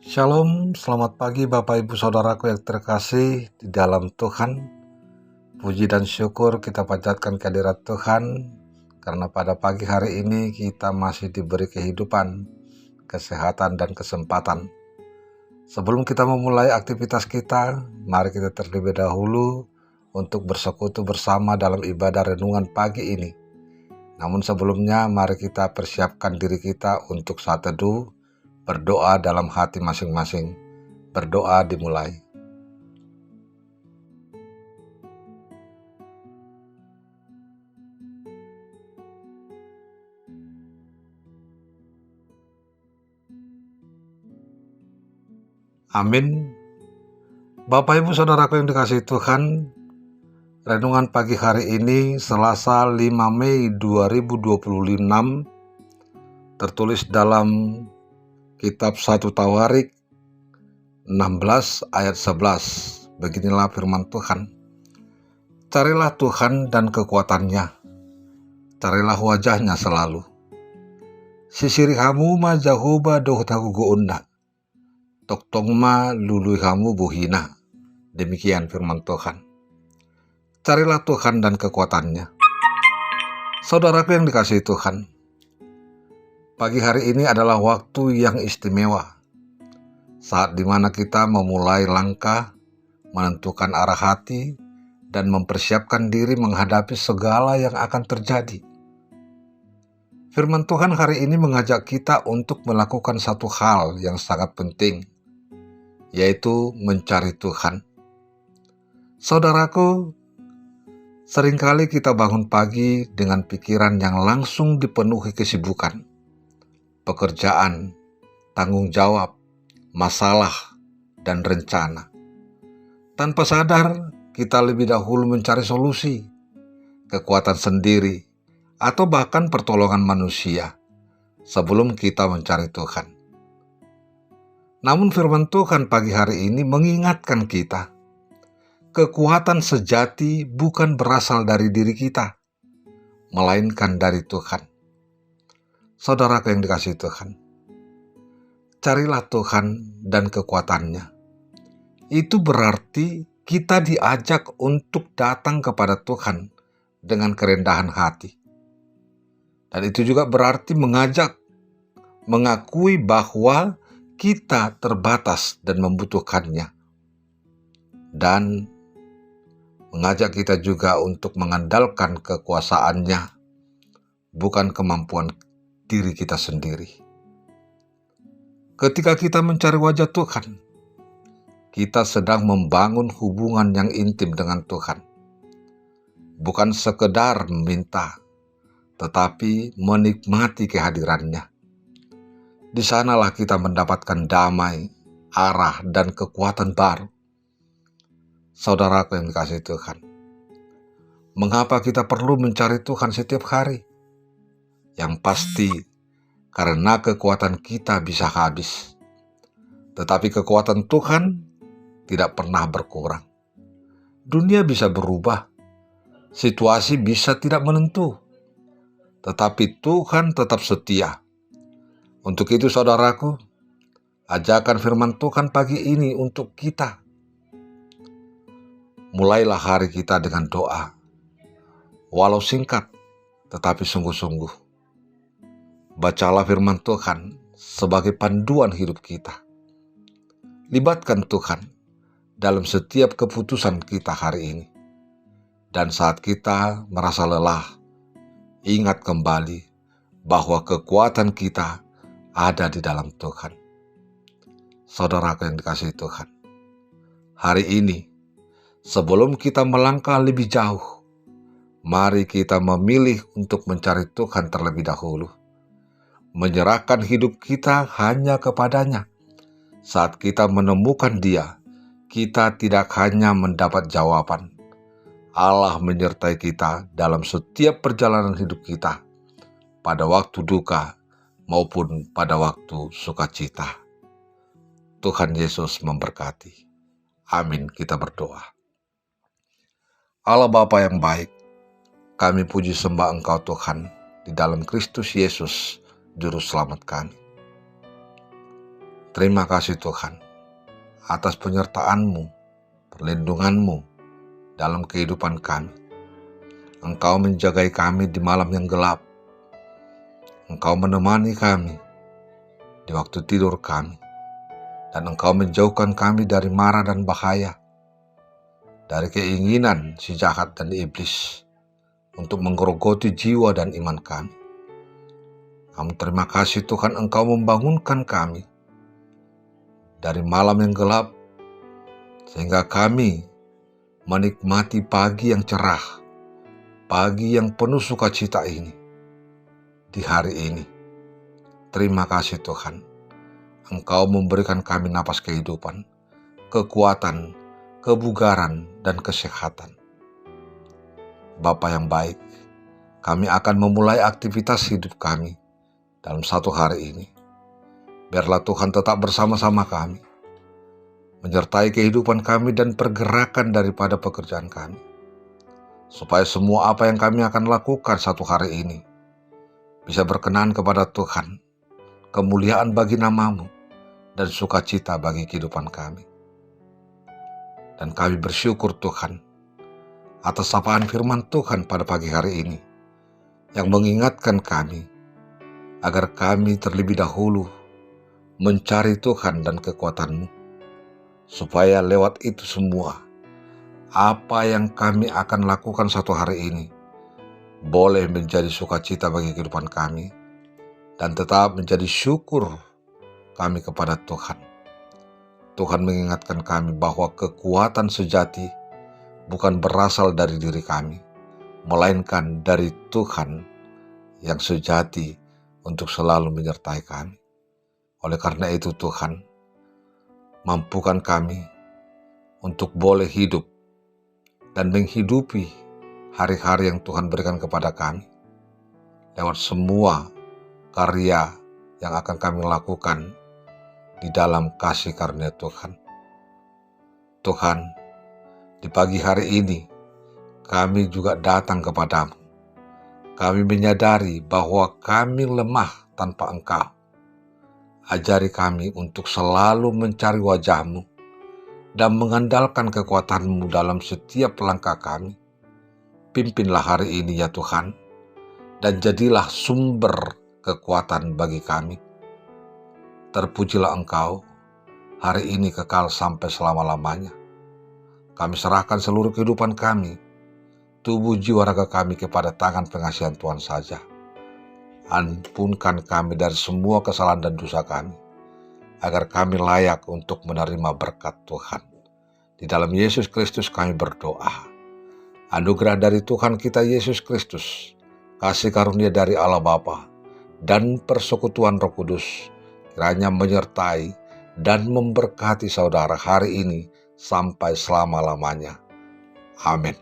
Shalom, selamat pagi Bapak Ibu Saudaraku yang terkasih di dalam Tuhan. Puji dan syukur kita panjatkan kehadirat Tuhan, karena pada pagi hari ini kita masih diberi kehidupan, kesehatan dan kesempatan. Sebelum kita memulai aktivitas kita, mari kita terlebih dahulu untuk bersekutu bersama dalam ibadah renungan pagi ini. Namun sebelumnya mari kita persiapkan diri kita untuk saat teduh, berdoa dalam hati masing-masing. Berdoa dimulai. Amin. Bapak Ibu Saudaraku yang dikasihi Tuhan, renungan pagi hari ini Selasa 5 Mei 2026 tertulis dalam kitab 1 Tawarik 16 ayat 11. Beginilah firman Tuhan. Carilah Tuhan dan kekuatannya, carilah wajahnya selalu. Sisiri hamu ma jahuba dohtaku gounda, toktong ma lului hamu buhina. Demikian firman Tuhan. Carilah Tuhan dan kekuatannya. Saudaraku yang dikasihi Tuhan, pagi hari ini adalah waktu yang istimewa, saat dimana kita memulai langkah, menentukan arah hati, dan mempersiapkan diri menghadapi segala yang akan terjadi. Firman Tuhan hari ini mengajak kita untuk melakukan satu hal yang sangat penting, yaitu mencari Tuhan. Saudaraku, seringkali kita bangun pagi dengan pikiran yang langsung dipenuhi kesibukan, pekerjaan, tanggung jawab, masalah, dan rencana. Tanpa sadar, kita lebih dahulu mencari solusi, kekuatan sendiri, atau bahkan pertolongan manusia sebelum kita mencari Tuhan. Namun firman Tuhan pagi hari ini mengingatkan kita, kekuatan sejati bukan berasal dari diri kita, melainkan dari Tuhan. Saudaraku yang dikasihi Tuhan, carilah Tuhan dan kekuatannya. Itu berarti kita diajak untuk datang kepada Tuhan dengan kerendahan hati. Dan itu juga berarti mengakui bahwa kita terbatas dan membutuhkannya. Dan mengajak kita juga untuk mengandalkan kekuasaannya, bukan kemampuan diri kita sendiri. Ketika kita mencari wajah Tuhan, kita sedang membangun hubungan yang intim dengan Tuhan. Bukan sekedar meminta, tetapi menikmati kehadirannya. Di sanalah kita mendapatkan damai, arah, dan kekuatan baru. Saudaraku yang dikasihi Tuhan, mengapa kita perlu mencari Tuhan setiap hari? Yang pasti, karena kekuatan kita bisa habis. Tetapi kekuatan Tuhan tidak pernah berkurang. Dunia bisa berubah, situasi bisa tidak menentu, tetapi Tuhan tetap setia. Untuk itu saudaraku, ajakan firman Tuhan pagi ini untuk kita. Mulailah hari kita dengan doa, walau singkat, tetapi sungguh-sungguh. Bacalah firman Tuhan sebagai panduan hidup kita. Libatkan Tuhan dalam setiap keputusan kita hari ini. Dan saat kita merasa lelah, ingat kembali bahwa kekuatan kita ada di dalam Tuhan. Saudaraku yang dikasihi Tuhan, hari ini sebelum kita melangkah lebih jauh, mari kita memilih untuk mencari Tuhan terlebih dahulu. Menyerahkan hidup kita hanya kepadanya. Saat kita menemukan Dia, kita tidak hanya mendapat jawaban. Allah menyertai kita dalam setiap perjalanan hidup kita, pada waktu duka maupun pada waktu sukacita. Tuhan Yesus memberkati. Amin. Kita berdoa. Allah Bapa yang baik, kami puji sembah Engkau Tuhan di dalam Kristus Yesus, Juru Selamat kami. Terima kasih Tuhan atas penyertaan-Mu, perlindungan-Mu dalam kehidupan kami. Engkau menjagai kami di malam yang gelap. Engkau menemani kami di waktu tidur kami. Dan Engkau menjauhkan kami dari mara dan bahaya, dari keinginan si jahat dan iblis untuk menggerogoti jiwa dan iman kami. Kami terima kasih Tuhan, Engkau membangunkan kami dari malam yang gelap, sehingga kami menikmati pagi yang cerah, pagi yang penuh sukacita ini, di hari ini. Terima kasih Tuhan, Engkau memberikan kami napas kehidupan, kekuatan, kebugaran, dan kesehatan. Bapa yang baik, kami akan memulai aktivitas hidup kami dalam satu hari ini. Biarlah Tuhan tetap bersama-sama kami, menyertai kehidupan kami dan pergerakan daripada pekerjaan kami, supaya semua apa yang kami akan lakukan satu hari ini bisa berkenan kepada Tuhan, kemuliaan bagi nama-Mu, dan sukacita bagi kehidupan kami. Dan kami bersyukur Tuhan atas sapaan firman Tuhan pada pagi hari ini, yang mengingatkan kami agar kami terlebih dahulu mencari Tuhan dan kekuatan-Mu, supaya lewat itu semua, apa yang kami akan lakukan satu hari ini boleh menjadi sukacita bagi kehidupan kami, dan tetap menjadi syukur kami kepada Tuhan. Tuhan mengingatkan kami bahwa kekuatan sejati bukan berasal dari diri kami, melainkan dari Tuhan yang sejati untuk selalu menyertai kami. Oleh karena itu Tuhan, mampukan kami untuk boleh hidup dan menghidupi hari-hari yang Tuhan berikan kepada kami, lewat semua karya yang akan kami lakukan di dalam kasih karunia Tuhan. Tuhan, di pagi hari ini kami juga datang kepadamu. Kami menyadari bahwa kami lemah tanpa Engkau. Ajari kami untuk selalu mencari wajah-Mu dan mengandalkan kekuatan-Mu dalam setiap langkah kami. Pimpinlah hari ini ya Tuhan, dan jadilah sumber kekuatan bagi kami. Terpujilah Engkau hari ini kekal sampai selama-lamanya. Kami serahkan seluruh kehidupan kami, tubuh jiwa raga kami kepada tangan pengasihan Tuhan saja. Ampunkan kami dari semua kesalahan dan dosa kami, agar kami layak untuk menerima berkat Tuhan. Di dalam Yesus Kristus kami berdoa. Anugerah dari Tuhan kita Yesus Kristus, kasih karunia dari Allah Bapa, dan persekutuan Roh Kudus kiranya menyertai dan memberkati saudara hari ini sampai selama-lamanya. Amin.